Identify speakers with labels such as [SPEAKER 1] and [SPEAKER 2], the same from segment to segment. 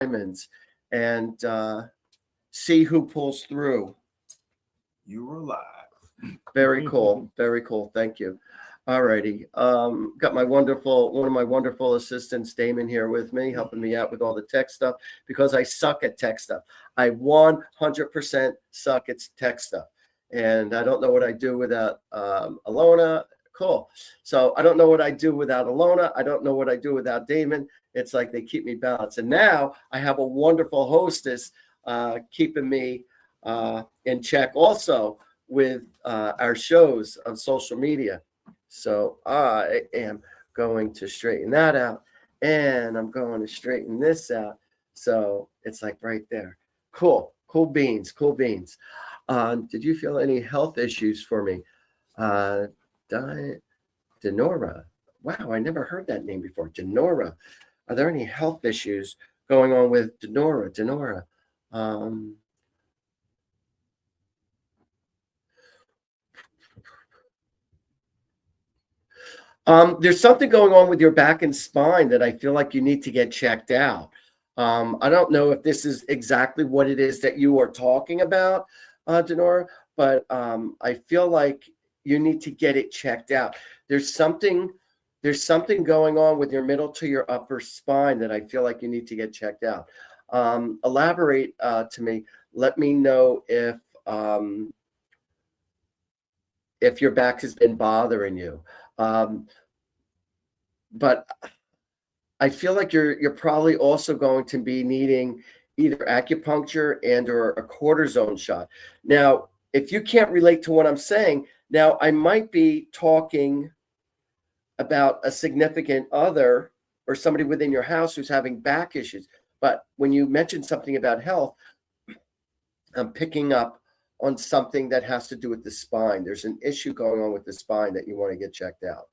[SPEAKER 1] diamonds and see who pulls through.
[SPEAKER 2] You were live.
[SPEAKER 1] Very cool. Very cool. Thank you. All righty. Got one of my wonderful assistants, Damon, here with me, helping me out with all the tech stuff because I suck at tech stuff. I 100% suck at tech stuff. And I don't know what I do without Alona. Cool. So I don't know what I do without Alona. I don't know what I do without Damon. It's like they keep me balanced. And now I have a wonderful hostess keeping me in check also with our shows on social media. So I am going to straighten that out, and I'm going to straighten this out. So it's like right there. Cool beans. Did you feel any health issues for me? Denora. Wow, I never heard that name before. Denora. Are there any health issues going on with Denora? There's something going on with your back and spine that I feel like you need to get checked out. I don't know if this is exactly what it is that you are talking about, Denora, but I feel like you need to get it checked out. There's something going on with your middle to your upper spine that I feel like you need to get checked out. Elaborate to me. Let me know if your back has been bothering you. But I feel like you're probably also going to be needing either acupuncture and or a cortisone shot. Now, if you can't relate to what I'm saying, now I might be talking about a significant other or somebody within your house who's having back issues. But when you mention something about health, I'm picking up on something that has to do with the spine. There's an issue going on with the spine that you want to get checked out.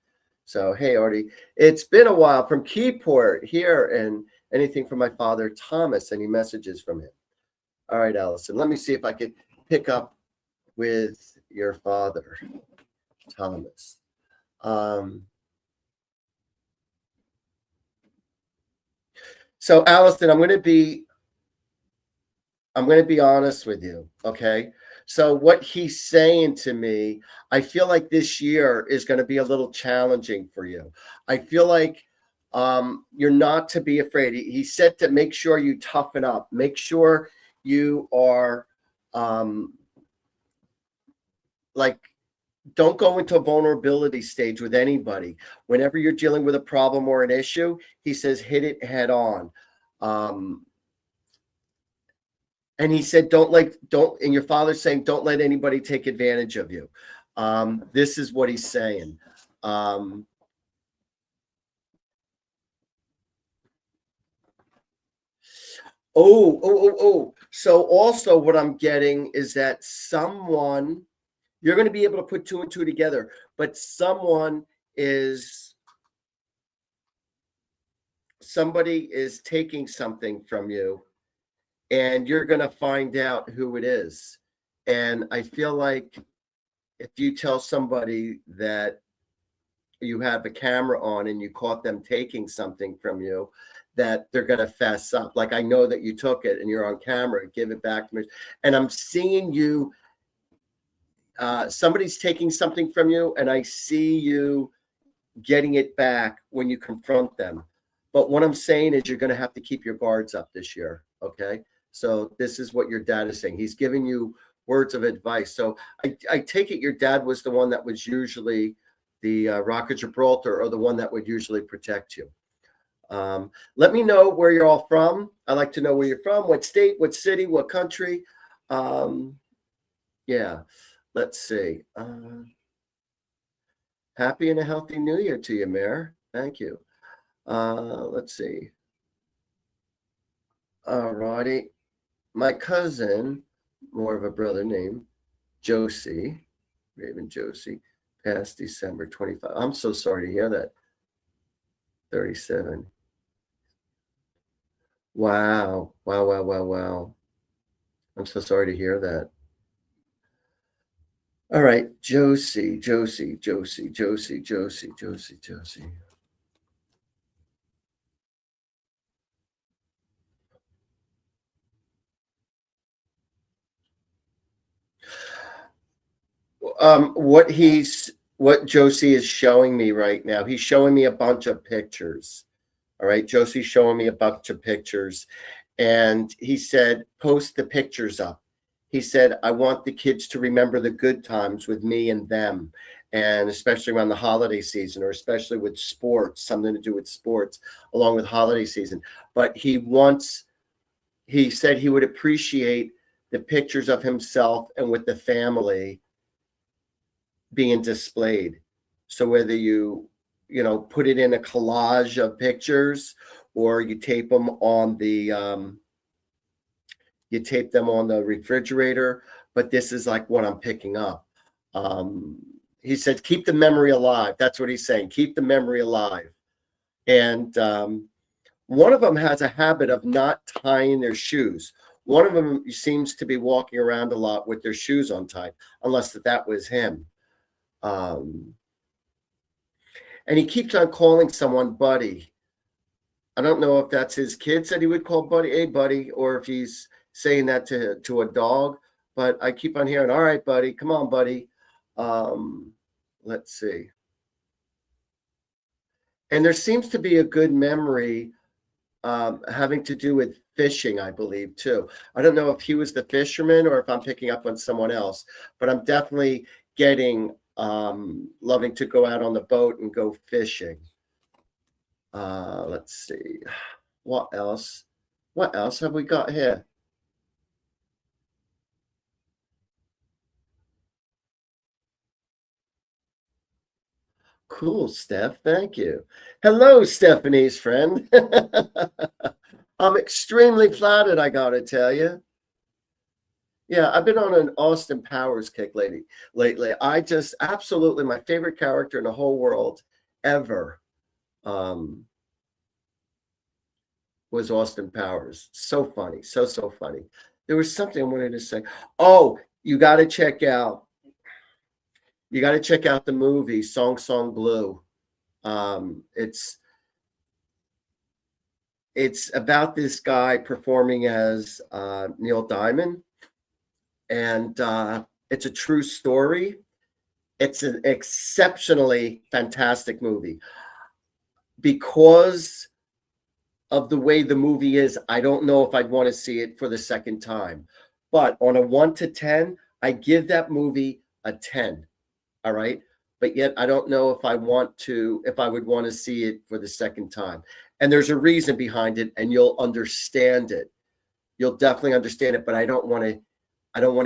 [SPEAKER 1] So, hey, Artie, it's been a while from Keyport here, and anything from my father, Thomas, any messages from him? All right, Allison, let me see if I could pick up with your father, Thomas. So, Allison, I'm going to be honest with you, okay? So what he's saying to me, I feel like this year is going to be a little challenging for you. I feel like you're not to be afraid. He said to make sure you toughen up. Make sure you are don't go into a vulnerability stage with anybody. Whenever you're dealing with a problem or an issue, he says hit it head on. And he said, and your father's saying, don't let anybody take advantage of you. This is what he's saying. So also what I'm getting is that you're going to be able to put two and two together, but somebody is taking something from you, and you're going to find out who it is. And I feel like if you tell somebody that you have a camera on and you caught them taking something from you, that they're going to fess up. Like, I know that you took it and you're on camera, give it back to me. And I'm seeing you, somebody's taking something from you, and I see you getting it back when you confront them. But what I'm saying is you're going to have to keep your guards up this year, okay? So this is what your dad is saying. He's giving you words of advice. So I take it your dad was the one that was usually the Rock of Gibraltar, or the one that would usually protect you. Let me know where you're all from. I like to know where you're from, what state, what city, what country. Yeah, let's see. Happy and a healthy new year to you, Mayor. Thank you. Let's see. All righty. My cousin, more of a brother named Josie, Raven Josie, passed December 25. I'm so sorry to hear that. 37. Wow. I'm so sorry to hear that. All right, Josie. what Josie is showing me right now, he's showing me a bunch of pictures. All right. Josie's showing me a bunch of pictures. And he said, post the pictures up. He said, I want the kids to remember the good times with me and them. And especially around the holiday season, or especially with sports, something to do with sports along with holiday season. But he said he would appreciate the pictures of himself and with the family being displayed. So whether you put it in a collage of pictures, or you tape them on the refrigerator, but this is like what I'm picking up. He said, keep the memory alive. That's what he's saying. Keep the memory alive. And one of them has a habit of not tying their shoes. One of them seems to be walking around a lot with their shoes untied, unless that was him. And he keeps on calling someone buddy. I don't know if that's his kids that he would call buddy, hey buddy, or if he's saying that to a dog. But I keep on hearing, all right, buddy, come on, buddy. Let's see. And there seems to be a good memory having to do with fishing, I believe, too. I don't know if he was the fisherman or if I'm picking up on someone else, but I'm definitely getting loving to go out on the boat and go fishing. Let's see. What else? What else have we got here? Cool, Steph. Thank you. Hello, Stephanie's friend. I'm extremely flattered, I gotta tell you. Yeah, I've been on an Austin Powers kick lately. I just absolutely my favorite character in the whole world ever was Austin Powers. So funny, so funny. There was something I wanted to say. Oh, you got to check out the movie Song Song Blue. It's about this guy performing as Neil Diamond, and it's a true story. It's an exceptionally fantastic movie. Because of the way the movie is, I don't know if I'd want to see it for the second time. But on a 1 to 10, I give that movie a 10. All right. But yet I don't know if I would want to see it for the second time. And there's a reason behind it, and you'll understand it. You'll definitely understand it, but I don't want to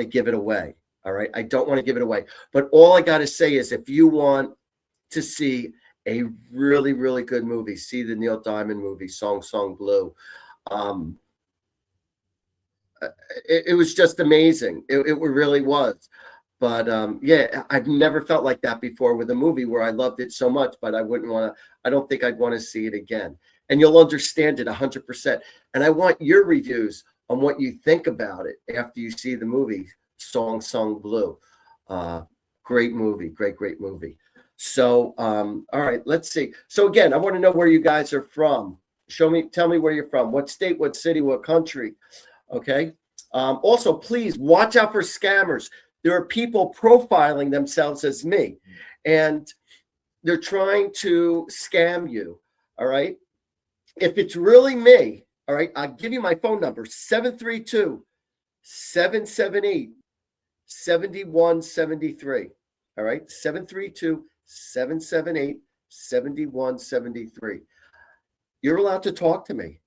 [SPEAKER 1] give it away. All right. I don't want to give it away. But all I got to say is, if you want to see a really, really good movie, see the Neil Diamond movie, Song Song Blue. It was just amazing. It really was. But yeah, I've never felt like that before with a movie where I loved it so much, but I don't think I'd want to see it again. And you'll understand it 100%. And I want your reviews on what you think about it after you see the movie Song Song Blue. Great movie, great movie. So, all right, let's see. So again, I want to know where you guys are from. Tell me where you're from. What state, what city, what country. Okay. Also, please watch out for scammers. There are people profiling themselves as me, and they're trying to scam you. All right. If it's really me, all right, I'll give you my phone number, 732-778-7173. All right, 732-778-7173. You're allowed to talk to me.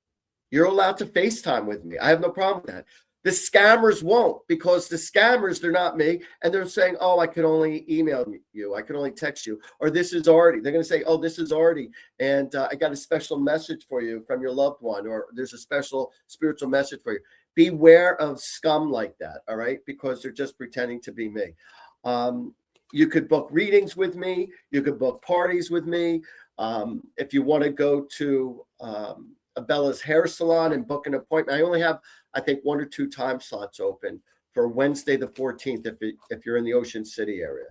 [SPEAKER 1] You're allowed to FaceTime with me. I have no problem with that. The scammers won't, because the scammers, they're not me. And they're saying, oh, I can only email you. I can only text you. Or this is Artie. They're going to say, oh, this is Artie. And I got a special message for you from your loved one. Or there's a special spiritual message for you. Beware of scum like that. All right. Because they're just pretending to be me. You could book readings with me. You could book parties with me. If you want to go to Bella's hair salon and book an appointment, I only have, I think, 1 or 2 time slots open for Wednesday the 14th if you're in the Ocean City area.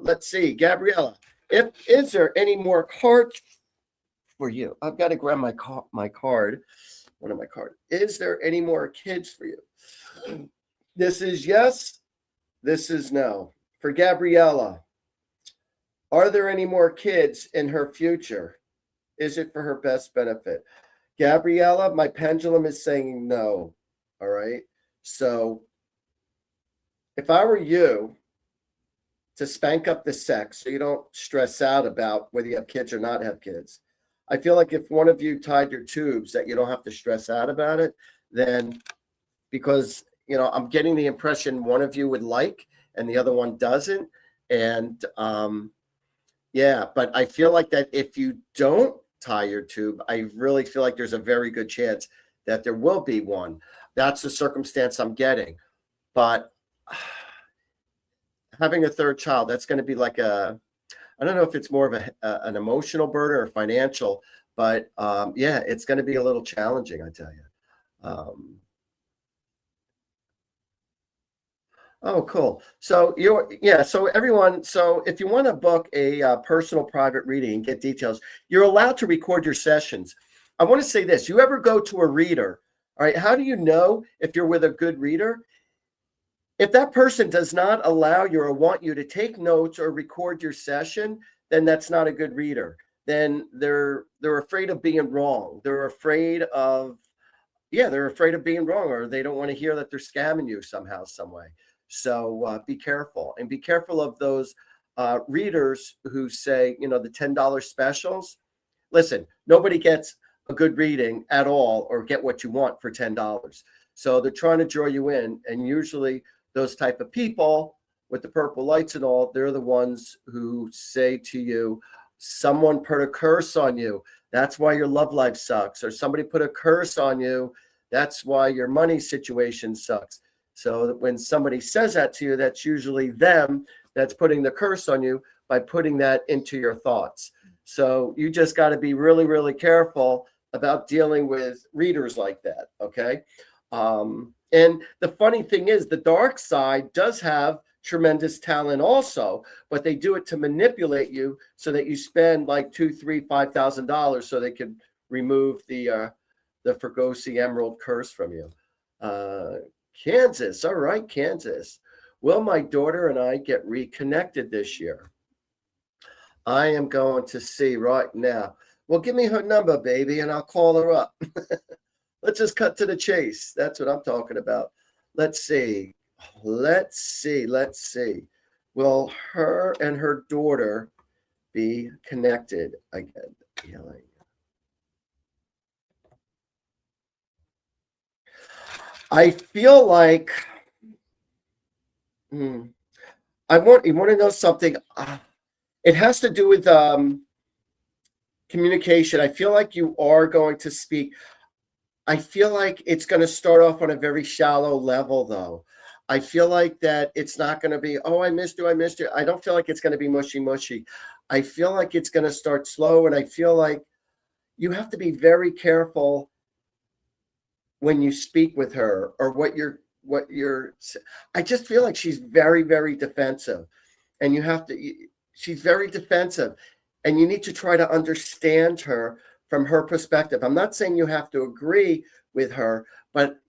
[SPEAKER 1] Let's see, Gabriella, is there any more cards for you? I've got to grab my card, one of my cards. Is there any more kids for you? This is yes. This is no. For Gabriella, are there any more kids in her future? Is it for her best benefit? Gabriella, my pendulum is saying no. All right. So if I were you to spank up the sex so you don't stress out about whether you have kids or not have kids, I feel like if one of you tied your tubes that you don't have to stress out about it, then because, I'm getting the impression one of you would like and the other one doesn't. And yeah, but I feel like that if you don't tie your tube, I really feel like there's a very good chance that there will be one. That's the circumstance I'm getting. But having a third child, that's going to be like I don't know if it's more of an emotional burden or financial, but yeah, it's going to be a little challenging, I tell you. Oh, cool. So so everyone, so if you want to book a personal private reading and get details, you're allowed to record your sessions. I want to say this, you ever go to a reader, all right, how do you know if you're with a good reader? If that person does not allow you or want you to take notes or record your session, then that's not a good reader. Then they're afraid of being wrong. They're afraid of being wrong, or they don't want to hear that they're scamming you somehow, some way. So be careful, and be careful of those readers who say, the $10 specials. Listen, nobody gets a good reading at all or get what you want for $10. So they're trying to draw you in, and usually those type of people with the purple lights and all, they're the ones who say to you, someone put a curse on you. That's why your love life sucks. Or somebody put a curse on you. That's why your money situation sucks. So when somebody says that to you, that's usually them that's putting the curse on you by putting that into your thoughts. So you just got to be really, really careful about dealing with readers like that. Okay. And the funny thing is, the dark side does have tremendous talent also, but they do it to manipulate you so that you spend like $2,000, $3,000, $5,000 so they can remove the Fregosi Emerald curse from you. Kansas. All right, Kansas. Will my daughter and I get reconnected this year? I am going to see right now. Well, give me her number, baby, and I'll call her up. Let's just cut to the chase. That's what I'm talking about. Let's see. Will her and her daughter be connected again? I feel like you want to know something. It has to do with communication. I feel like you are going to speak. I feel like it's going to start off on a very shallow level, though. I feel like that it's not going to be, oh, I missed you. I don't feel like it's going to be mushy. I feel like it's going to start slow, and I feel like you have to be very careful when you speak with her or what you're. I just feel like she's very, very defensive, and she's very defensive, and you need to try to understand her from her perspective. I'm not saying you have to agree with her, but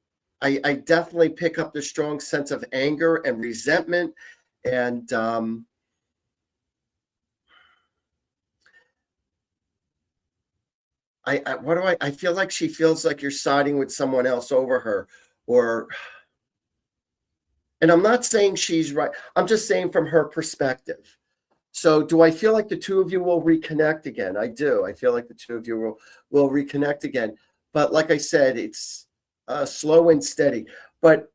[SPEAKER 1] I definitely pick up the strong sense of anger and resentment. And I feel like she feels like you're siding with someone else over her, and I'm not saying she's right. I'm just saying from her perspective. So do I feel like the two of you will reconnect again? I do. I feel like the two of you will reconnect again. But like I said, it's slow and steady. But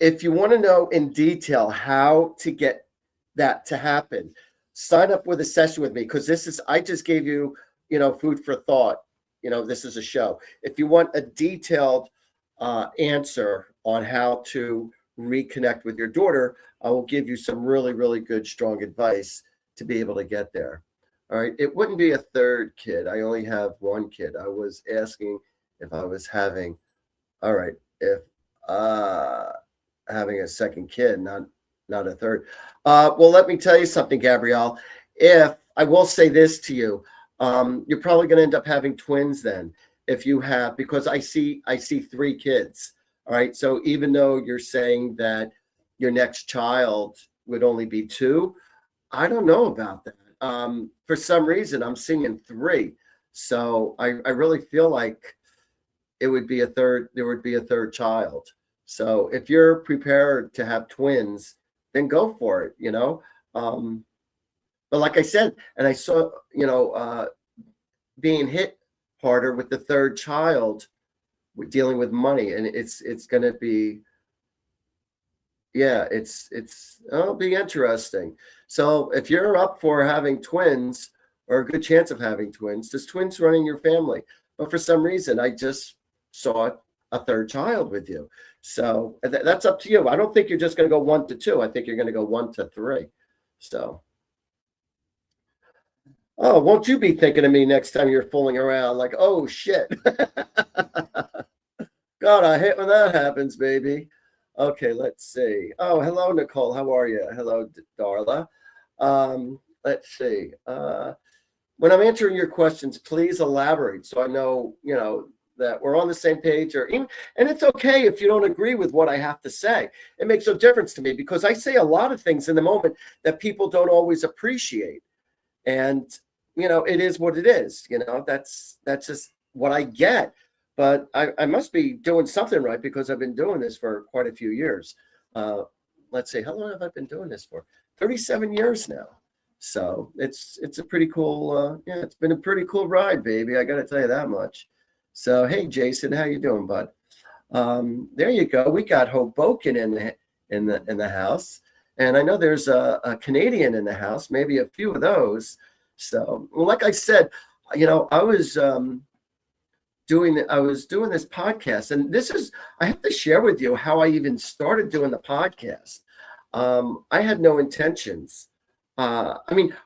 [SPEAKER 1] if you want to know in detail how to get that to happen, sign up with a session with me, because I just gave you, food for thought. This is a show. If you want a detailed answer on how to reconnect with your daughter, I will give you some really, really good, strong advice to be able to get there. All right. It wouldn't be a third kid. I only have one kid. I was asking if I was having a second kid, not a third. Well, let me tell you something, Gabrielle. If I will say this to you, you're probably going to end up having twins then, if you have, because I see 3 kids. All right. So even though you're saying that your next child would only be 2, I don't know about that. For some reason, I'm seeing 3. So I really feel like it would be a third, there would be a third child. So if you're prepared to have twins, then go for it, you know? But like I said, and I saw, being hit harder with the third child, with dealing with money, and it's going to be, yeah, it'll be interesting. So if you're up for having twins, or a good chance of having twins, there's twins running your family. But for some reason, I just saw a third child with you. So that's up to you. I don't think you're just going to go 1 to 2. I think you're going to go 1 to 3. So, oh, won't you be thinking of me next time you're fooling around like, oh shit. God, I hate when that happens, baby. Okay, let's see. Oh, hello, Nicole. How are you? Hello, Darla. Let's see. When I'm answering your questions, please elaborate so I know, that we're on the same page, and it's okay if you don't agree with what I have to say. It makes no difference to me because I say a lot of things in the moment that people don't always appreciate. And, it is what it is, that's just what I get. But I must be doing something right because I've been doing this for quite a few years. Let's see, how long have I been doing this for? 37 years now. So it's a pretty cool, it's been a pretty cool ride, baby. I got to tell you that much. So, hey, Jason, how you doing, bud? There you go. We got Hoboken in the house, and I know there's a Canadian in the house, maybe a few of those. So, well, like I said, I was doing this podcast, and I have to share with you how I even started doing the podcast. I had no intentions. I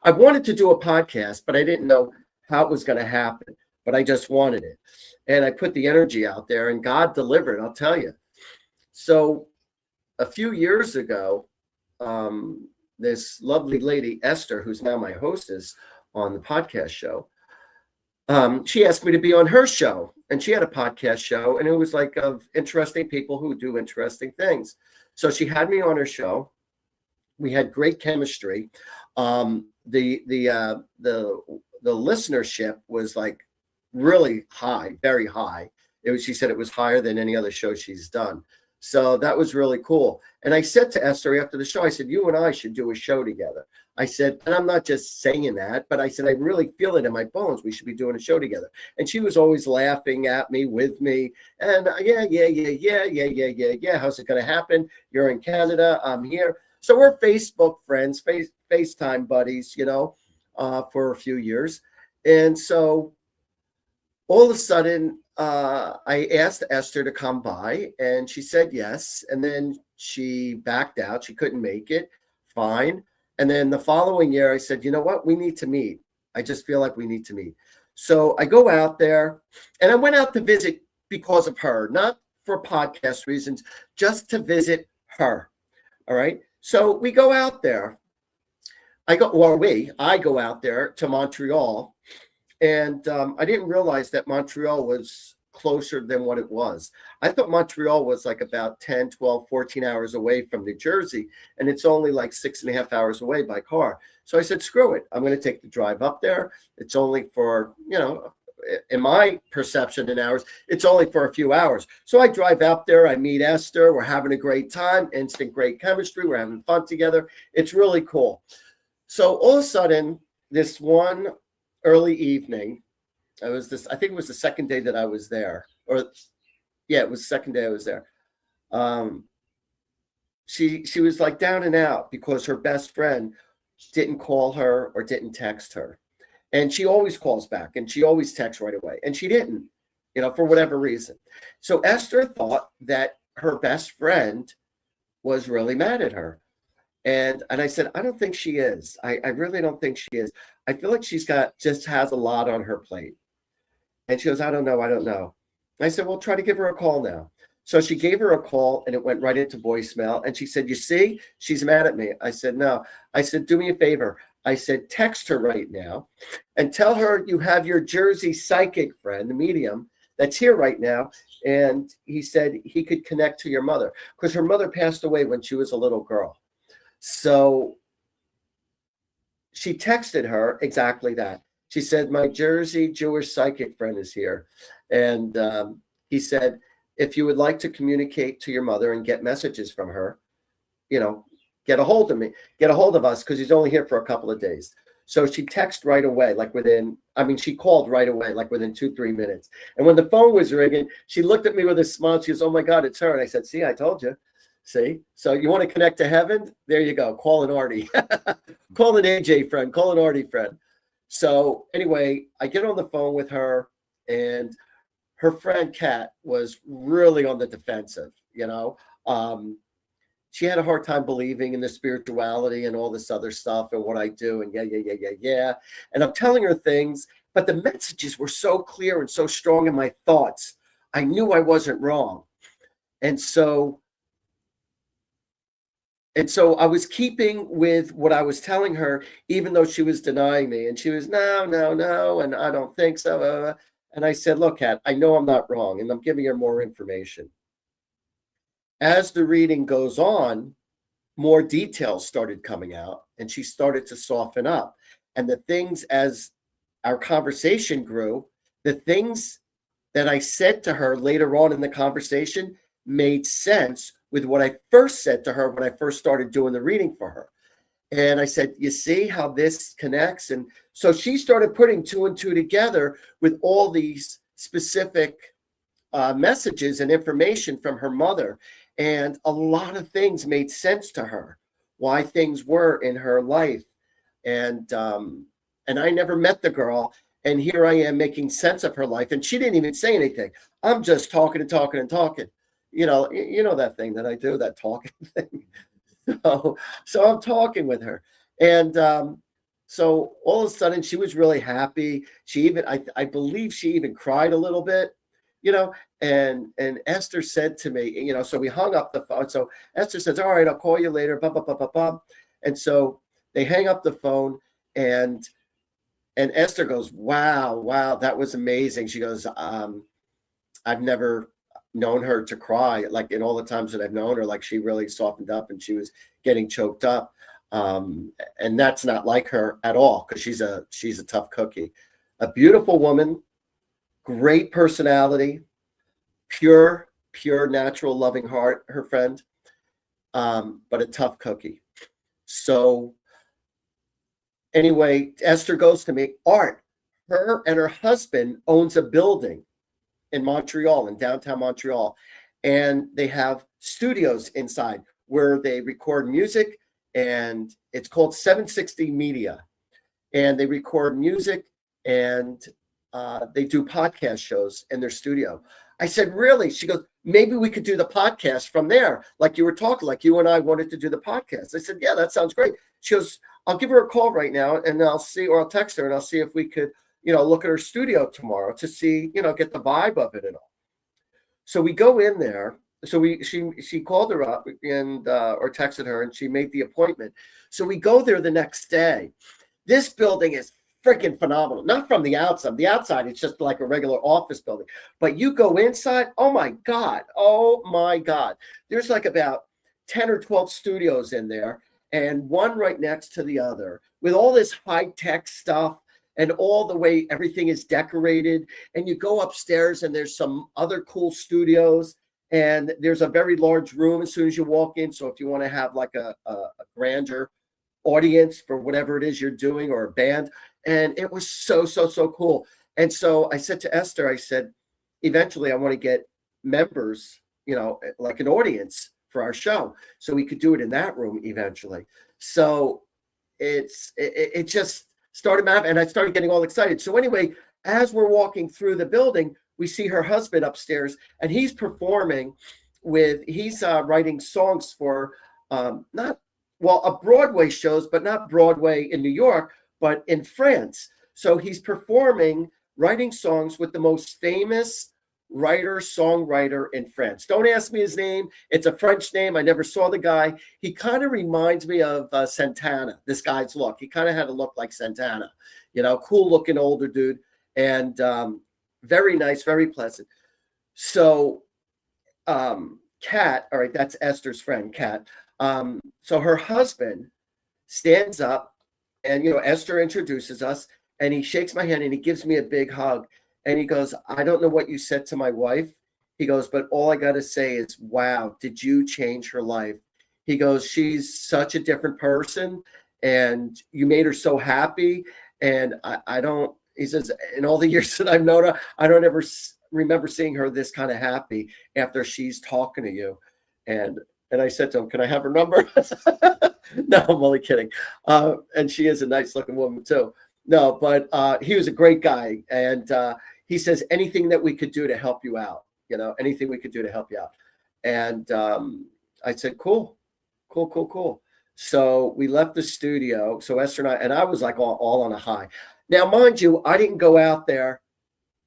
[SPEAKER 1] wanted to do a podcast, but I didn't know how it was going to happen. But I just wanted it. And I put the energy out there, and God delivered, I'll tell you. So a few years ago, this lovely lady, Esther, who's now my hostess on the podcast show, she asked me to be on her show. And she had a podcast show, and it was like of interesting people who do interesting things. So she had me on her show. We had great chemistry. The listenership was like really high, very high. She said it was higher than any other show she's done. So that was really cool. And I said to Esther after the show, I said, you and I should do a show together. I said, and I'm not just saying that, but I said, I really feel it in my bones. We should be doing a show together. And she was always laughing at me, with me. And yeah. How's it going to happen? You're in Canada. I'm here. So we're Facebook friends, FaceTime buddies, for a few years. And so all of a sudden, I asked Esther to come by, and she said yes. And then she backed out. She couldn't make it. Fine. And then the following year, I said, you know what? We need to meet. I just feel like we need to meet. So I go out there, and I went out to visit because of her, not for podcast reasons, just to visit her. All right. So we go out there. I go out there to Montreal. And I didn't realize that Montreal was closer than what it was. I thought Montreal was like about 10, 12, 14 hours away from New Jersey. And it's only like 6.5 hours away by car. So I said, screw it. I'm going to take the drive up there. It's only for, in my perception in hours, it's only for a few hours. So I drive out there. I meet Esther. We're having a great time. Instant great chemistry. We're having fun together. It's really cool. So all of a sudden, this one early evening, I think it was the second day that I was there, it was the second day I was there. She was like down and out because her best friend didn't call her or didn't text her. And she always calls back and she always texts right away. And she didn't, for whatever reason. So Esther thought that her best friend was really mad at her. And I said, I don't think she is. I really don't think she is. I feel like just has a lot on her plate. And she goes, I don't know. I said, well, try to give her a call now. So she gave her a call and it went right into voicemail. And she said, you see, she's mad at me. I said, no. I said, do me a favor. I said, text her right now and tell her you have your Jersey psychic friend, the medium, that's here right now. And he said he could connect to your mother because her mother passed away when she was a little girl. So she texted her exactly that. She said, my Jersey Jewish psychic friend is here. And he said, if you would like to communicate to your mother and get messages from her, get a hold of me, get a hold of us, because he's only here for a couple of days. So she texted right away, she called right away, like within 2-3 minutes. And when the phone was ringing, she looked at me with a smile. She goes, oh my God, it's her. And I said, see, I told you. See, so you want to connect to heaven? There you go. Call an Artie, call an AJ friend, call an Artie friend. So anyway, I get on the phone with her, and her friend Kat was really on the defensive. She had a hard time believing in the spirituality and all this other stuff and what I do. And yeah. And I'm telling her things, but the messages were so clear and so strong in my thoughts. I knew I wasn't wrong. And so I was keeping with what I was telling her, even though she was denying me. And she was, no, and I don't think so. And I said, look, Kat, I know I'm not wrong, and I'm giving her more information. As the reading goes on, more details started coming out, and she started to soften up. And the things, as our conversation grew, the things that I said to her later on in the conversation made sense with what I first said to her when I first started doing the reading for her. And I said, you see how this connects? And so she started putting 2 and 2 together with all these specific messages and information from her mother. And a lot of things made sense to her, why things were in her life. And I never met the girl. And here I am making sense of her life. And she didn't even say anything. I'm just talking and talking and talking. You know that thing that I do, that talking thing. So I'm talking with her. And so all of a sudden she was really happy. She even, I believe she even cried a little bit, and Esther said to me, so we hung up the phone. So Esther says, all right, I'll call you later. Blah, blah, blah, blah, blah. And so they hang up the phone, and Esther goes, wow, that was amazing. She goes, I've never known her to cry, like in all the times that I've known her, like she really softened up and she was getting choked up. And that's not like her at all, because she's a tough cookie. A beautiful woman, great personality, pure, natural, loving heart, her friend, but a tough cookie. So anyway, Esther goes to me, Art, her and her husband owns a building in Montreal, in downtown Montreal, and they have studios inside where they record music, and it's called 760 Media, and they record music, and they do podcast shows in their studio. I said, really? She goes, maybe we could do the podcast from there, like you were talking, like you and I wanted to do the podcast. I said, yeah, that sounds great. She goes, I'll give her a call right now, and I'll text her, and I'll see if we could look at her studio tomorrow to see, get the vibe of it and all. So we go in there. So she called her up and or texted her, and she made the appointment. So we go there the next day. This building is freaking phenomenal. Not from the outside. The outside, it's just like a regular office building. But you go inside, oh my God. There's like about 10 or 12 studios in there, and one right next to the other, with all this high-tech stuff. And all the way everything is decorated, and you go upstairs and there's some other cool studios, and there's a very large room as soon as you walk in. So if you want to have like a grander audience for whatever it is you're doing, or a band, and it was so cool. And so I said to Esther, I said, eventually I want to get members, like an audience for our show, so we could do it in that room eventually. So it just started out, and I started getting all excited. So anyway, as we're walking through the building, we see her husband upstairs, and he's performing he's writing songs for a Broadway shows, but not Broadway in New York, but in France. So he's performing, writing songs with the most famous songwriter in France. Don't ask me his name. It's a French name. I never saw the guy. He kind of reminds me of Santana, this guy's look. He kind of had a look like Santana, cool looking older dude. And very nice, very pleasant. So, Kat, all right, that's Esther's friend, Kat. So her husband stands up, and Esther introduces us, and he shakes my hand and he gives me a big hug, and he goes, "I don't know what you said to my wife." He goes, "But all I got to say is, wow, did you change her life?" He goes, "She's such a different person, and you made her so happy." And I don't, he says, in all the years that I've known her, I don't ever remember seeing her this kind of happy after she's talking to you. And I said to him, "Can I have her number?" No, I'm only kidding. And she is a nice looking woman too. No, but he was a great guy. And he says, anything that we could do to help you out, anything we could do to help you out. And I said, cool. So we left the studio. So Esther and I was like all on a high. Now, mind you, I didn't go out there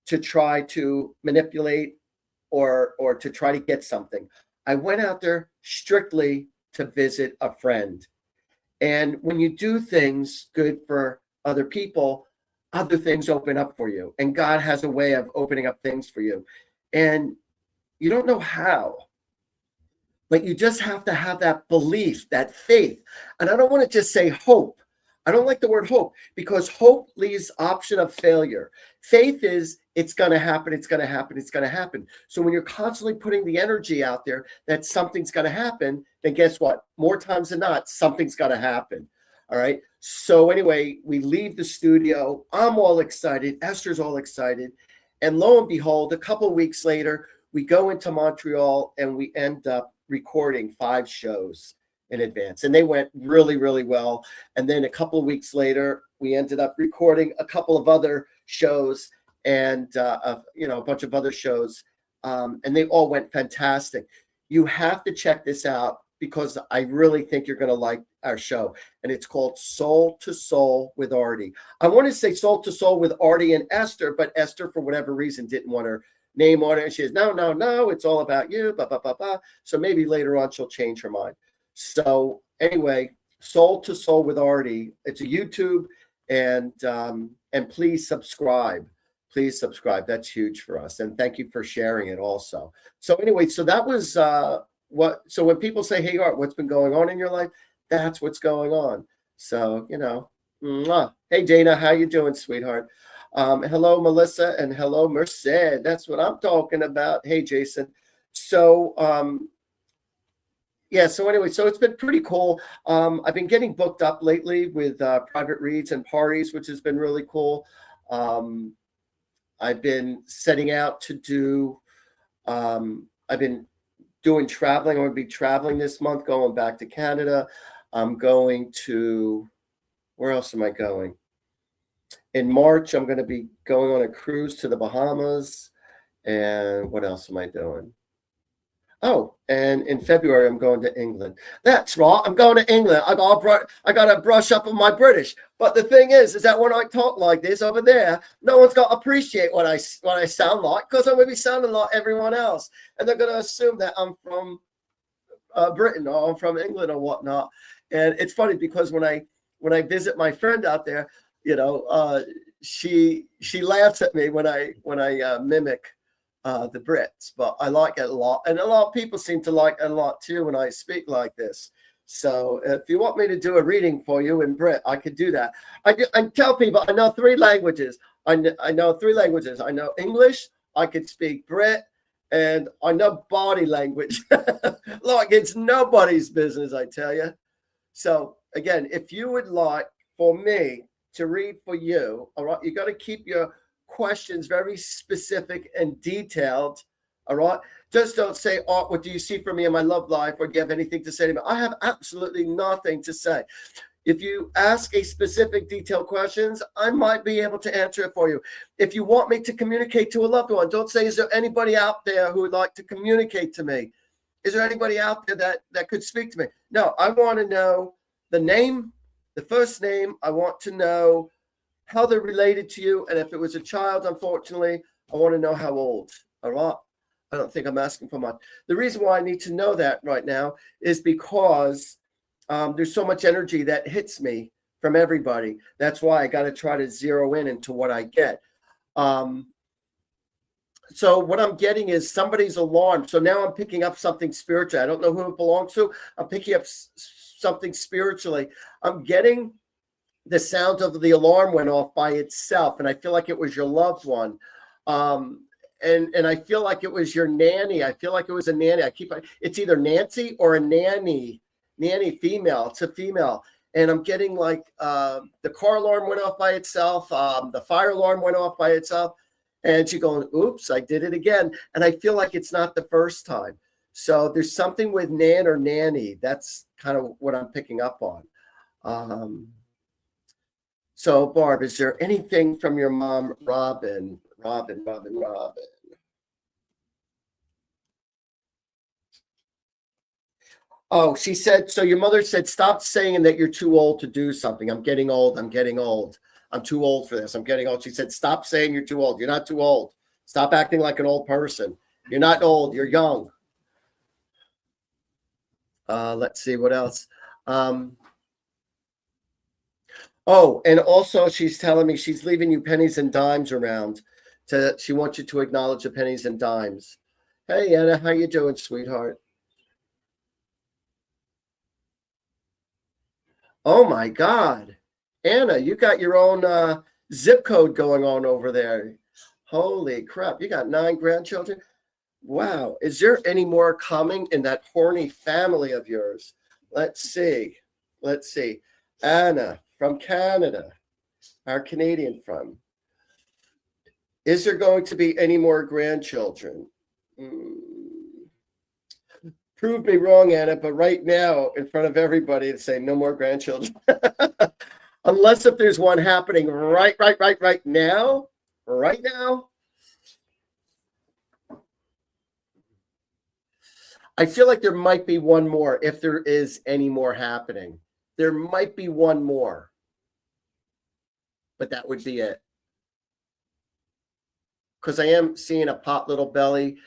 [SPEAKER 1] to try to manipulate or to try to get something. I went out there strictly to visit a friend. And when you do things good for other people, other things open up for you. And God has a way of opening up things for you. And you don't know how, but you just have to have that belief, that faith. And I don't want to just say hope. I don't like the word hope, because hope leaves option of failure. Faith is, it's going to happen, it's going to happen, it's going to happen. So when you're constantly putting the energy out there that something's going to happen, then guess what? More times than not, something's going to happen. All right. So anyway, we leave the studio. I'm all excited. Esther's all excited. And lo and behold, a couple of weeks later, we go into Montreal and we end up recording 5 shows in advance, and they went really, really well. And then a couple of weeks later, we ended up recording a couple of other shows and a bunch of other shows, and they all went fantastic. You have to check this out, because I really think you're going to like our show, and it's called Soul to Soul with Artie. I want to say Soul to Soul with Artie and Esther, but Esther, for whatever reason, didn't want her name on it, and she says, no, it's all about you, blah, blah, blah, blah. So maybe later on she'll change her mind. So anyway, Soul to Soul with Artie. It's a YouTube, and please subscribe. Please subscribe. That's huge for us. And thank you for sharing it also. So anyway, so that was so when people say, "Hey, Art, what's been going on in your life?" That's what's going on. So, mwah. Hey, Dana, how you doing, sweetheart? Hello, Melissa, and hello, Merced. That's what I'm talking about. Hey, Jason. So, yeah, so anyway, so it's been pretty cool. I've been getting booked up lately with private reads and parties, which has been really cool. I've been setting out to do, I've been doing traveling. I'm going to be traveling this month, going back to Canada. I'm going to, where else am I going? In March, I'm going to be going on a cruise to the Bahamas. And what else am I doing? Oh, and in February, I'm going to England. That's right. I'm going to England. I got to brush up on my British. But the thing is that when I talk like this over there, no one's got to appreciate what I sound like, because I'm going to be sounding like everyone else. And they're going to assume that I'm from Britain, or I'm from England or whatnot. And it's funny, because when I visit my friend out there, she laughs at me when I mimic the Brits, but I like it a lot, and a lot of people seem to like it a lot too when I speak like this. So if you want me to do a reading for you in Brit, I could do that. I tell people I know 3 languages. I know 3 languages. I know English, I could speak Brit, and I know body language. Like it's nobody's business, I tell you. So again, if you would like for me to read for you, all right, you got to keep your questions very specific and detailed. All right, just don't say, "Oh, what do you see from me in my love life?" or "Do you have anything to say to me?" I have absolutely nothing to say. If you ask a specific detailed questions, I might be able to answer it for you. If you want me to communicate to a loved one, don't say, "Is there anybody out there who would like to communicate to me? Is there anybody out there that could speak to me?" No, I want to know the name, the first name. I want to know how they're related to you. And if it was a child, unfortunately, I want to know how old. All right. I don't think I'm asking for much. The reason why I need to know that right now is because there's so much energy that hits me from everybody. That's why I got to try to zero in into what I get. So what I'm getting is somebody's alarm. So now I'm picking up something spiritual. I don't know who it belongs to. I'm picking up something spiritually. I'm getting the sound of the alarm went off by itself, and I feel like it was your loved one. And I feel like it was your nanny. I feel like it was a nanny. It's either Nancy or a nanny female. It's a female. And I'm getting like the car alarm went off by itself. The fire alarm went off by itself. And she's going, oops, I did it again. And I feel like it's not the first time. So there's something with nan or nanny. That's kind of what I'm picking up on. So Barb, is there anything from your mom, Robin? Oh, she said, so your mother said, stop saying that you're too old to do something. I'm getting old. I'm getting old. I'm too old for this. I'm getting old. She said, stop saying you're too old. You're not too old. Stop acting like an old person. You're not old. You're young. Let's see what else. Oh, and also she's telling me she's leaving you pennies and dimes around. She wants you to acknowledge the pennies and dimes. Hey, Anna, how you doing, sweetheart? Oh my God. Anna, you got your own zip code going on over there. Holy crap. You got 9 grandchildren? Wow. Is there any more coming in that horny family of yours? Let's see. Anna from Canada, our Canadian friend. Is there going to be any more grandchildren? Prove me wrong, Anna, but right now, in front of everybody, to say no more grandchildren. Unless if there's one happening right now. I feel like there might be one more if there is any more happening. There might be one more. But that would be it. Because I am seeing a pot little belly.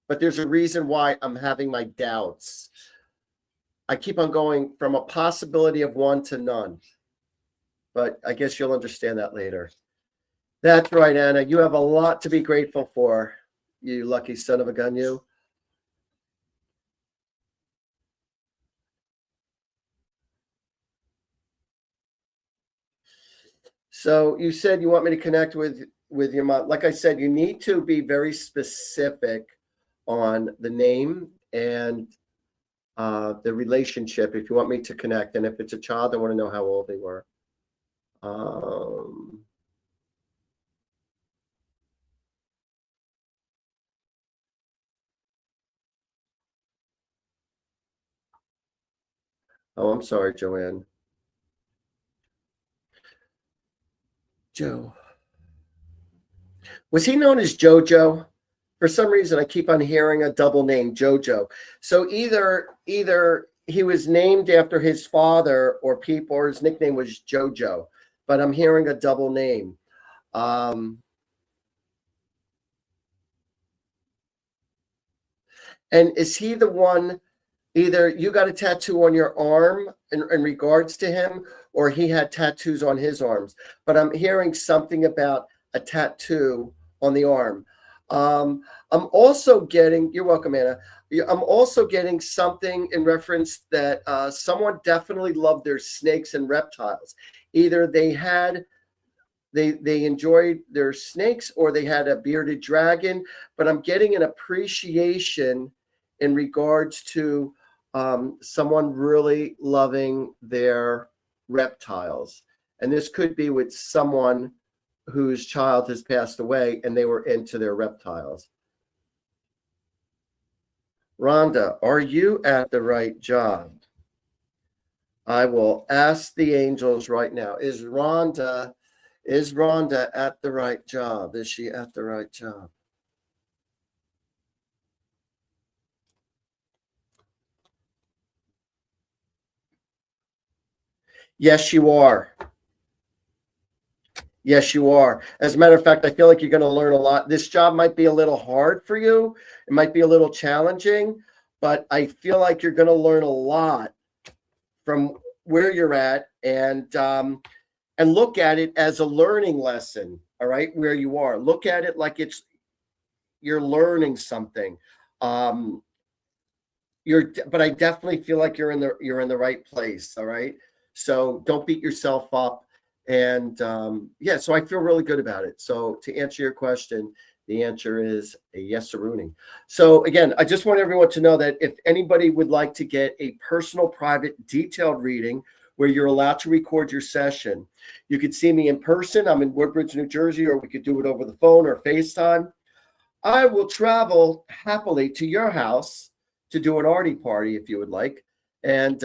[SPEAKER 1] But there's a reason why I'm having my doubts. I keep on going from a possibility of one to none. But I guess you'll understand that later. That's right, Anna. You have a lot to be grateful for, you lucky son of a gun, you. So you said you want me to connect with your mom. Like I said, you need to be very specific on the name and the relationship if you want me to connect. And if it's a child, I want to know how old they were. Oh, I'm sorry, Joanne. Joe. Was he known as JoJo? For some reason, I keep on hearing a double name, JoJo. So either he was named after his father, or his nickname was JoJo. But I'm hearing a double name. And is he the one? Either you got a tattoo on your arm in regards to him, or he had tattoos on his arms. But I'm hearing something about a tattoo on the arm. I'm also getting, you're welcome, Anna. I'm also getting something in reference that someone definitely loved their snakes and reptiles. Either they enjoyed their snakes, or they had a bearded dragon. But I'm getting an appreciation in regards to someone really loving their reptiles. And this could be with someone whose child has passed away and they were into their reptiles. Rhonda, are you at the right job? I will ask the angels right now. Is Rhonda at the right job? Is she at the right job? Yes, you are. Yes, you are. As a matter of fact, I feel like you're going to learn a lot. This job might be a little hard for you. It might be a little challenging, but I feel like you're going to learn a lot from where you're at, and look at it as a learning lesson. all right, where you are. Look at it like you're learning something. Um, but I definitely feel like you're in the right place. All right. So don't beat yourself up. And yeah, so I feel really good about it. So to answer your question, the answer is a yes, Rooney. So again, I just want everyone to know that if anybody would like to get a personal, private, detailed reading where you're allowed to record your session, you could see me in person. I'm in Woodbridge, New Jersey, or we could do it over the phone or FaceTime. I will travel happily to your house to do an arty party if you would like, and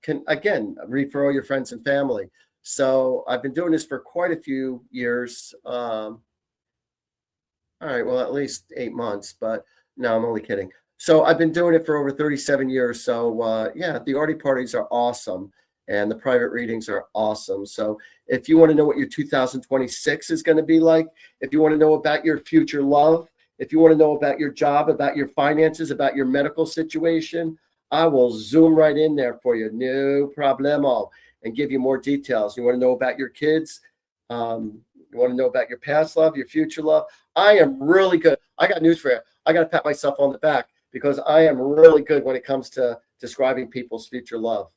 [SPEAKER 1] can again refer all your friends and family. So I've been doing this for quite a few years. All right, well, at least 8 months, but no, I'm only kidding. So I've been doing it for over 37 years. So yeah, the arty parties are awesome, and the private readings are awesome. So if you want to know what your 2026 is going to be like, if you want to know about your future love, if you want to know about your job, about your finances, about your medical situation, I will zoom right in there for you. No problemo. And give you more details. You want to know about your kids? You want to know about your past love, your future love? I am really good. I got news for you. I got to pat myself on the back because I am really good when it comes to describing people's future love.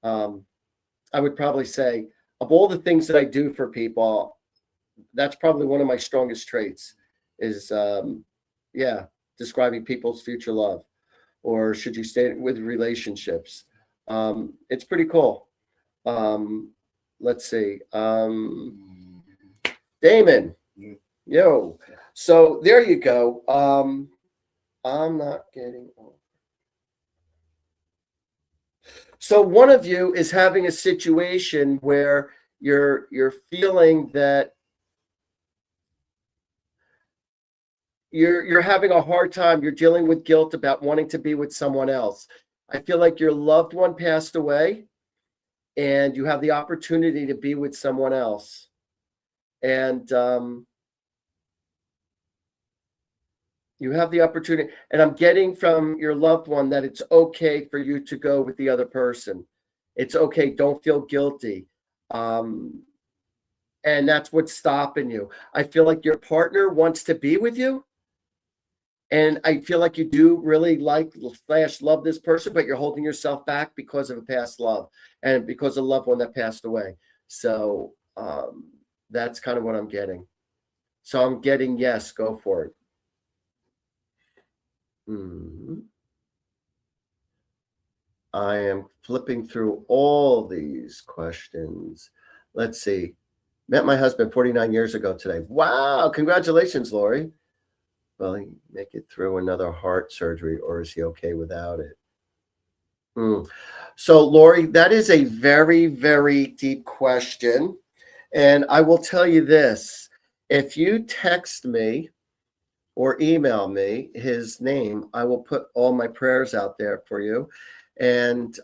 [SPEAKER 1] I would probably say, of all the things that I do for people, that's probably one of my strongest traits is yeah, describing people's future love, or should you stay with relationships. It's pretty cool. Let's see. Damon, yo. So there you go. I'm not getting old. So one of you is having a situation where you're feeling that you're having a hard time. You're dealing with guilt about wanting to be with someone else. I feel like your loved one passed away and you have the opportunity to be with someone else. And you have the opportunity. And I'm getting from your loved one that it's okay for you to go with the other person. It's okay. Don't feel guilty. And that's what's stopping you. I feel like your partner wants to be with you. And I feel like you do really like / love this person, but you're holding yourself back because of a past love and because of a loved one that passed away. So that's kind of what I'm getting. So I'm getting yes, go for it. I am flipping through all these questions. Let's see. Met my husband 49 years ago today. Wow. Congratulations, Lori. Will he make it through another heart surgery or is he okay without it? So, Lori, that is a very, very deep question. And I will tell you this. If you text me or email me his name, I will put all my prayers out there for you. And,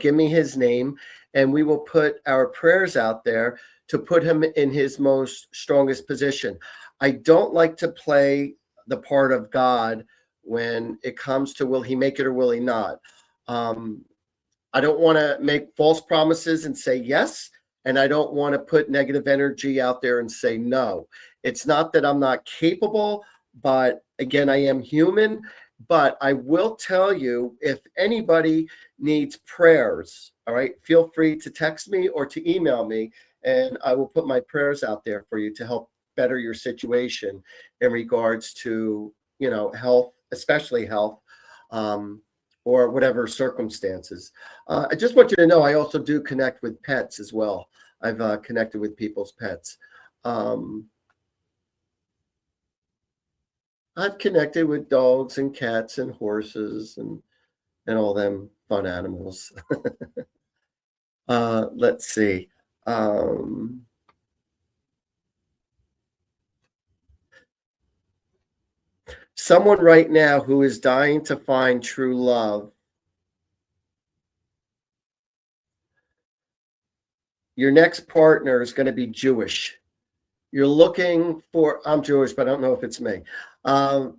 [SPEAKER 1] give me his name and we will put our prayers out there to put him in his most strongest position. I don't like to play the part of God when it comes to will he make it or will he not. I don't want to make false promises and say yes. And I don't want to put negative energy out there and say no. It's not that I'm not capable, but again, I am human. But I will tell you, if anybody needs prayers, all right, feel free to text me or to email me, and I will put my prayers out there for you to help better your situation in regards to, health, especially health, or whatever circumstances. I just want you to know I also do connect with pets as well. I've connected with people's pets. I've connected with dogs and cats and horses and all them fun animals. Let's see. Someone right now who is dying to find true love. Your next partner is going to be Jewish. You're looking for, I'm Jewish, but I don't know if it's me. I'm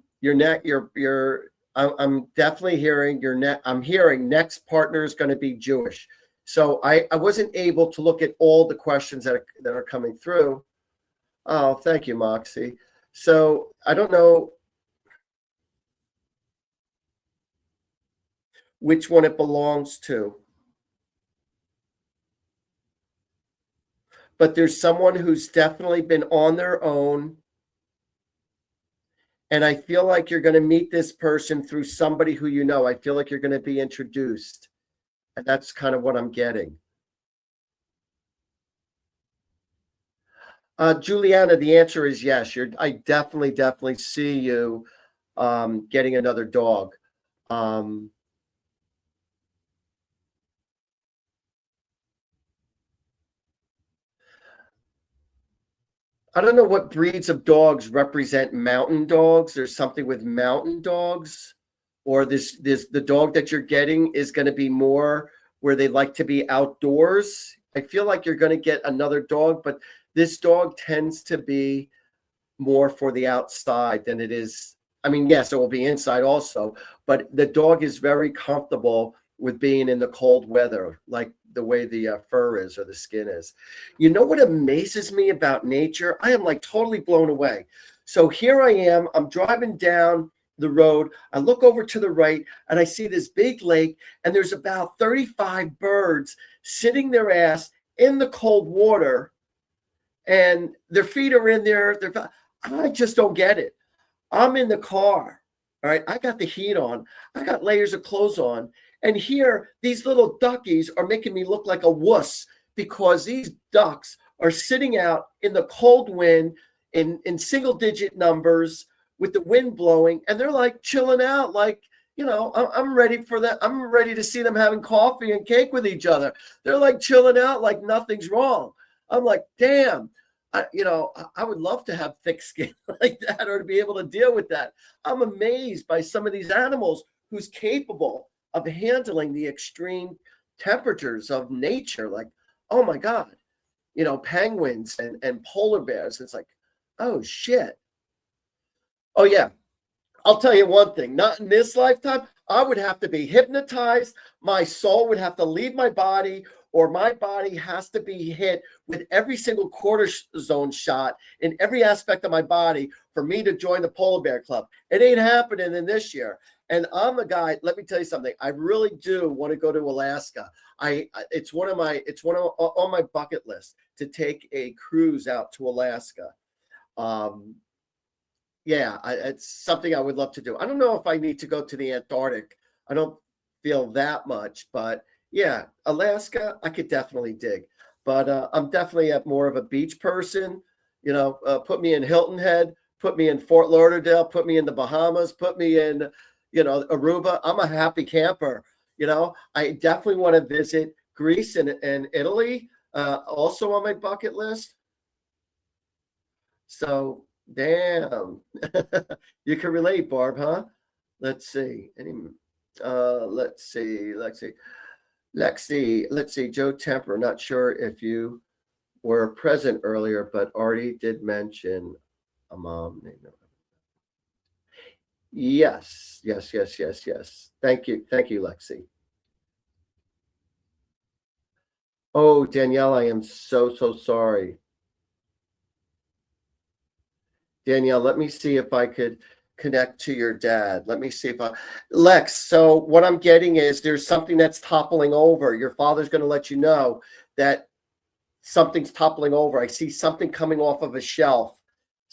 [SPEAKER 1] definitely hearing I'm hearing next partner is going to be Jewish. So I wasn't able to look at all the questions that are coming through. Oh, thank you, Moxie. So I don't know which one it belongs to, but there's someone who's definitely been on their own. And I feel like you're going to meet this person through somebody who you know. I feel like you're going to be introduced. And that's kind of what I'm getting. Juliana, the answer is yes. I definitely see you getting another dog. Um, I don't know what breeds of dogs represent mountain dogs. There's something with mountain dogs, or this the dog that you're getting is going to be more where they like to be outdoors. I feel like you're going to get another dog, but this dog tends to be more for the outside than it is. I mean, yes, it will be inside also, but the dog is very comfortable with being in the cold weather, like the way the fur is or the skin is. You know what amazes me about nature? I am like totally blown away. So here I am, I'm driving down the road. I look over to the right and I see this big lake, and there's about 35 birds sitting their ass in the cold water, and their feet are in there. I just don't get it. I'm in the car. All right. I got the heat on. I got layers of clothes on. And here, these little duckies are making me look like a wuss because these ducks are sitting out in the cold wind in single digit numbers with the wind blowing. And they're like chilling out, like, I'm ready for that. I'm ready to see them having coffee and cake with each other. They're like chilling out like nothing's wrong. I'm like, damn. I would love to have thick skin like that, or to be able to deal with that. I'm amazed by some of these animals who's capable of handling the extreme temperatures of nature. Like, oh my God, penguins and polar bears. It's like, oh shit. Oh yeah. I'll tell you one thing, not in this lifetime. I would have to be hypnotized. My soul would have to leave my body, or my body has to be hit with every single cortisone shot in every aspect of my body for me to join the Polar Bear Club. It ain't happening in this year. And I'm the guy, let me tell you something. I really do want to go to Alaska. It's one of on my bucket list to take a cruise out to Alaska. Um, yeah, it's something I would love to do. I don't know if I need to go to the Antarctic. I don't feel that much, but yeah, Alaska, I could definitely dig. But I'm definitely more of a beach person. Put me in Hilton Head, put me in Fort Lauderdale, put me in the Bahamas, put me in, Aruba. I'm a happy camper. I definitely want to visit Greece and Italy, also on my bucket list. So damn. You can relate, Barb, huh? Let's see. Let's see. Joe Temper. Not sure if you were present earlier, but Artie did mention a mom named. Yes. Thank you, Lexi. Oh, Danielle, I am so sorry. Danielle, let me see if I could connect to your dad. Let me see if Lex, so what I'm getting is there's something that's toppling over. Your father's going to let you know that something's toppling over. I see something coming off of a shelf.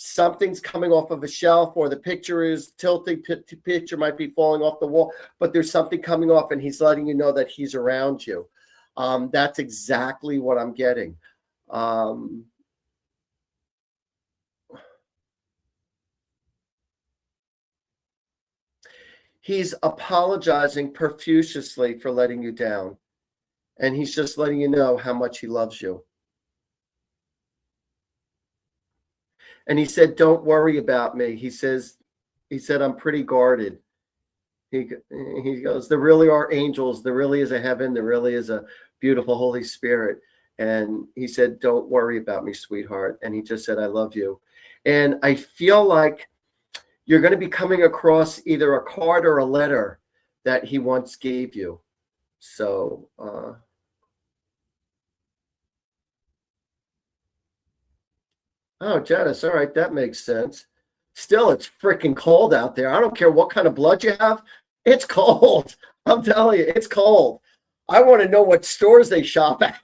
[SPEAKER 1] Something's coming off of a shelf, or the picture is tilting. Picture might be falling off the wall, but there's something coming off, and he's letting you know that he's around you. That's exactly what I'm getting. Um, he's apologizing profusely for letting you down, and he's just letting you know how much he loves you. And he said, "Don't worry about me." He said, "I'm pretty guarded." He he goes, "There really are angels. There really is a heaven. There really is a beautiful Holy Spirit." And he said, "Don't worry about me, sweetheart." And he just said, "I love you." And I feel like you're going to be coming across either a card or a letter that he once gave you. So, Oh, Janice, all right, that makes sense. Still, it's freaking cold out there. I don't care what kind of blood you have. It's cold. I'm telling you, it's cold. I want to know what stores they shop at.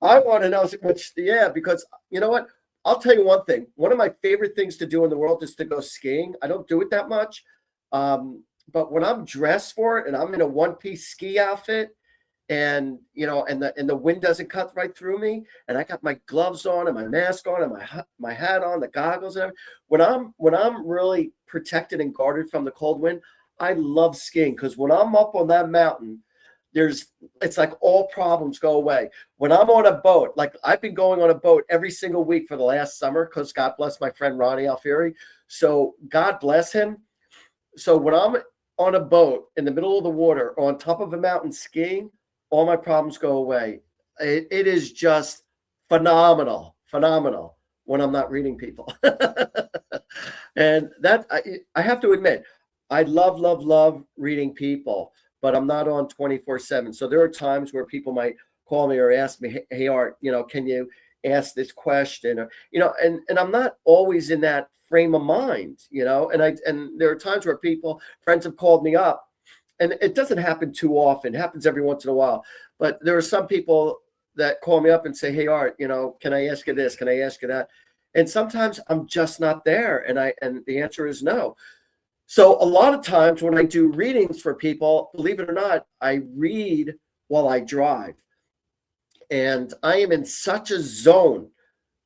[SPEAKER 1] I want to know which, yeah, because you know what? I'll tell you one thing. One of my favorite things to do in the world is to go skiing. I don't do it that much. But when I'm dressed for it and I'm in a one-piece ski outfit, and and the wind doesn't cut right through me, and I got my gloves on and my mask on and my hat on, the goggles and everything. When I'm really protected and guarded from the cold wind, I love skiing, because when I'm up on that mountain, it's like all problems go away. When I'm on a boat, like I've been going on a boat every single week for the last summer, because God bless my friend Ronnie Alfieri. So God bless him. So when I'm on a boat in the middle of the water on top of a mountain skiing, all my problems go away. It is just phenomenal when I'm not reading people. And that I have to admit, I love reading people, but I'm not on 24/7. So there are times where people might call me or ask me, hey Art, can you ask this question? Or, and I'm not always in that frame of mind, and there are times where friends have called me up, and it doesn't happen too often. It happens every once in a while. But there are some people that call me up and say, hey Art, can I ask you this? Can I ask you that? And sometimes I'm just not there. And the answer is no. So a lot of times when I do readings for people, believe it or not, I read while I drive. And I am in such a zone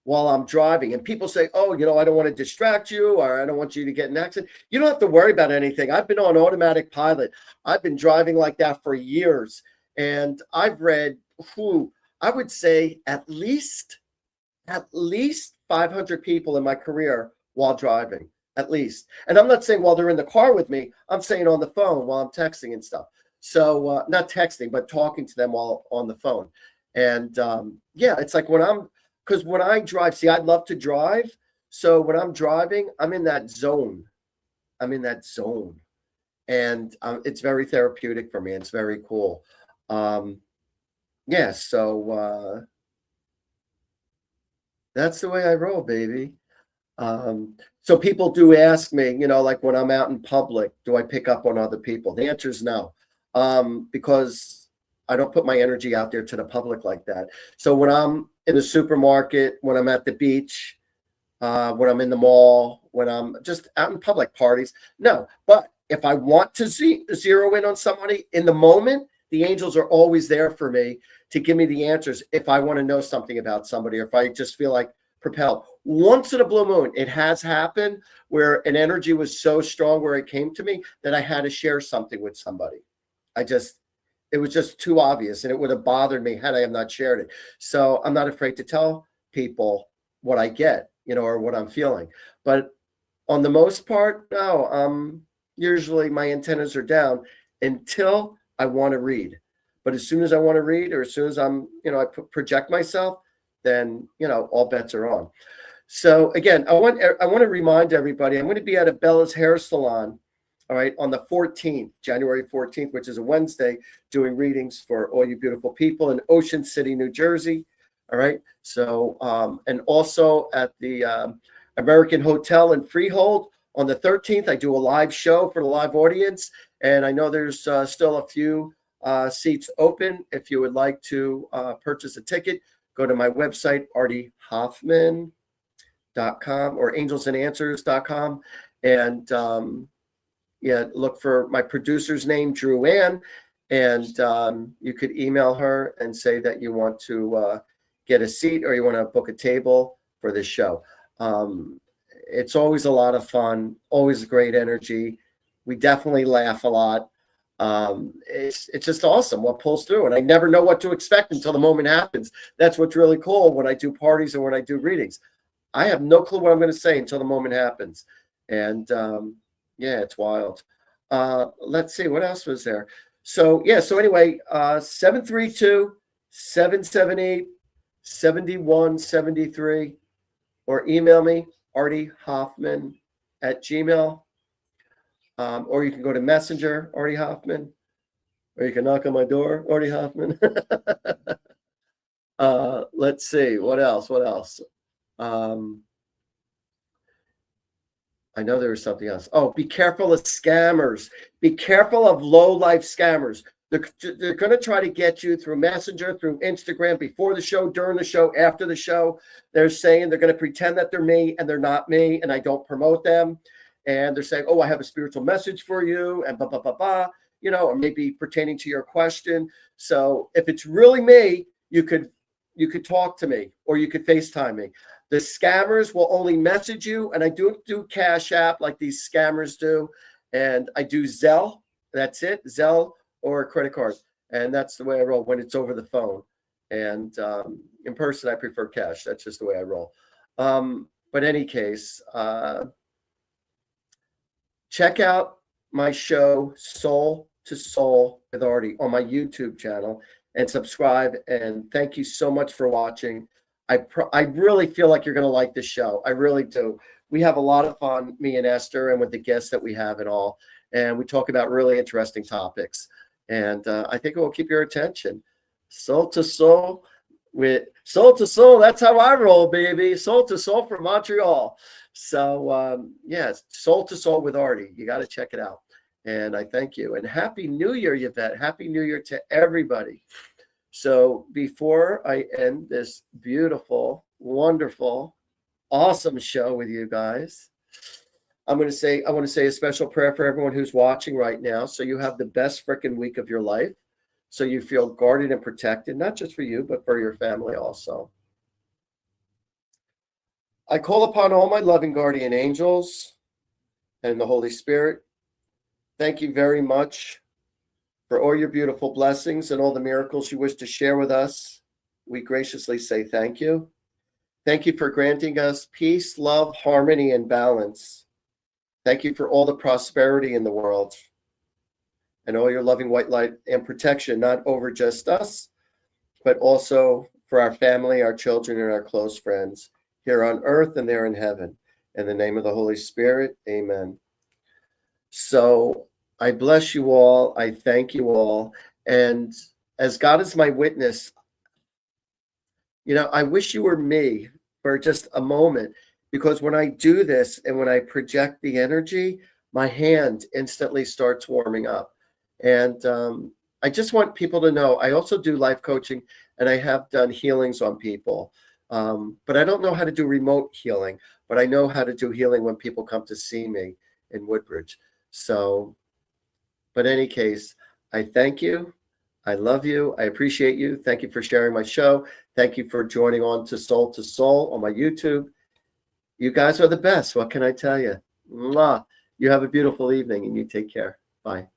[SPEAKER 1] while I'm driving. And people say, oh, I don't want to distract you, or I don't want you to get in an accident. You don't have to worry about anything. I've been on automatic pilot. I've been driving like that for years. And I've read, I would say at least 500 people in my career while driving, at least. And I'm not saying while they're in the car with me, I'm saying on the phone while I'm texting and stuff. So not texting, but talking to them while on the phone. And it's like because when I drive, see, I love to drive. So when I'm driving, I'm in that zone. And it's very therapeutic for me. It's very cool. So that's the way I roll, baby. So people do ask me, like when I'm out in public, do I pick up on other people? The answer is no, because I don't put my energy out there to the public like that. So when I'm in the supermarket, when I'm at the beach, when I'm in the mall, when I'm just out in public parties, no. But if I want to zero in on somebody in the moment, the angels are always there for me to give me the answers if I want to know something about somebody, or if I just feel like propelled. Once in a blue moon, it has happened where an energy was so strong where it came to me that I had to share something with somebody. It was just too obvious, and it would have bothered me had I have not shared it. So I'm not afraid to tell people what I get, or what I'm feeling. But on the most part, no, usually my antennas are down until I want to read. But as soon as I want to read, or as soon as I project myself, then, all bets are on. So again, I want to remind everybody, I'm going to be at a Bella's Hair Salon, all right, on the 14th, January 14th, which is a Wednesday, doing readings for all you beautiful people in Ocean City, New Jersey. All right. So, and also at the American Hotel in Freehold on the 13th, I do a live show for the live audience. And I know there's still a few seats open. If you would like to purchase a ticket, go to my website, artiehoffman.com or angelsandanswers.com. And look for my producer's name, Drew Ann. And you could email her and say that you want to get a seat, or you want to book a table for this show. It's always a lot of fun, always great energy. We definitely laugh a lot. It's just awesome what pulls through, and I never know what to expect until the moment happens. That's what's really cool when I do parties and when I do readings. I have no clue what I'm going to say until the moment happens. And it's wild. Let's see, what else was there? So anyway, 732-778-7173, or email me, artiehoffman@gmail. Or you can go to Messenger, Artie Hoffman, or you can knock on my door, Artie Hoffman. Let's see, what else? I know there was something else. Oh, be careful of scammers. Be careful of low-life scammers. They're going to try to get you through Messenger, through Instagram, before the show, during the show, after the show. They're saying they're going to pretend that they're me and they're not me, and I don't promote them. And they're saying, oh, I have a spiritual message for you, and blah, blah, blah, blah, you know, or maybe pertaining to your question. So if it's really me, you could talk to me or you could FaceTime me. The scammers will only message you, and I do Cash App like these scammers do, and I do Zelle. That's it, Zelle or a credit card, and that's the way I roll when it's over the phone. And in person, I prefer cash. That's just the way I roll. But in any case, check out my show Soul to Soul with Artie on my YouTube channel and subscribe. And thank you so much for watching. I really feel like you're going to like this show. I really do. We have a lot of fun, me and Esther, and with the guests that we have and all. And we talk about really interesting topics. And I think it will keep your attention. Soul to Soul with Soul to Soul. That's how I roll, baby. Soul to Soul from Montreal. So, yes, Soul to Soul with Artie. You got to check it out. And I thank you. And Happy New Year, Yvette. Happy New Year to everybody. So before I end this beautiful, wonderful, awesome show with you guys, I want to say a special prayer for everyone who's watching right now. So you have the best freaking week of your life. So you feel guarded and protected, not just for you, but for your family also. I call upon all my loving guardian angels and the Holy Spirit. Thank you very much for all your beautiful blessings and all the miracles you wish to share with us. We graciously say thank you. Thank you for granting us peace, love, harmony, and balance. Thank you for all the prosperity in the world and all your loving white light and protection, not over just us, but also for our family, our children, and our close friends here on earth and there in heaven. In the name of the Holy Spirit, amen. So I bless you all. I thank you all. And as God is my witness, you know, I wish you were me for just a moment, because when I do this and when I project the energy, my hand instantly starts warming up. And I just want people to know, I also do life coaching and I have done healings on people. But I don't know how to do remote healing, but I know how to do healing when people come to see me in Woodbridge. So, but in any case, I thank you. I love you. I appreciate you. Thank you for sharing my show. Thank you for joining on to Soul on my YouTube. You guys are the best. What can I tell you? Mwah. You have a beautiful evening and you take care. Bye.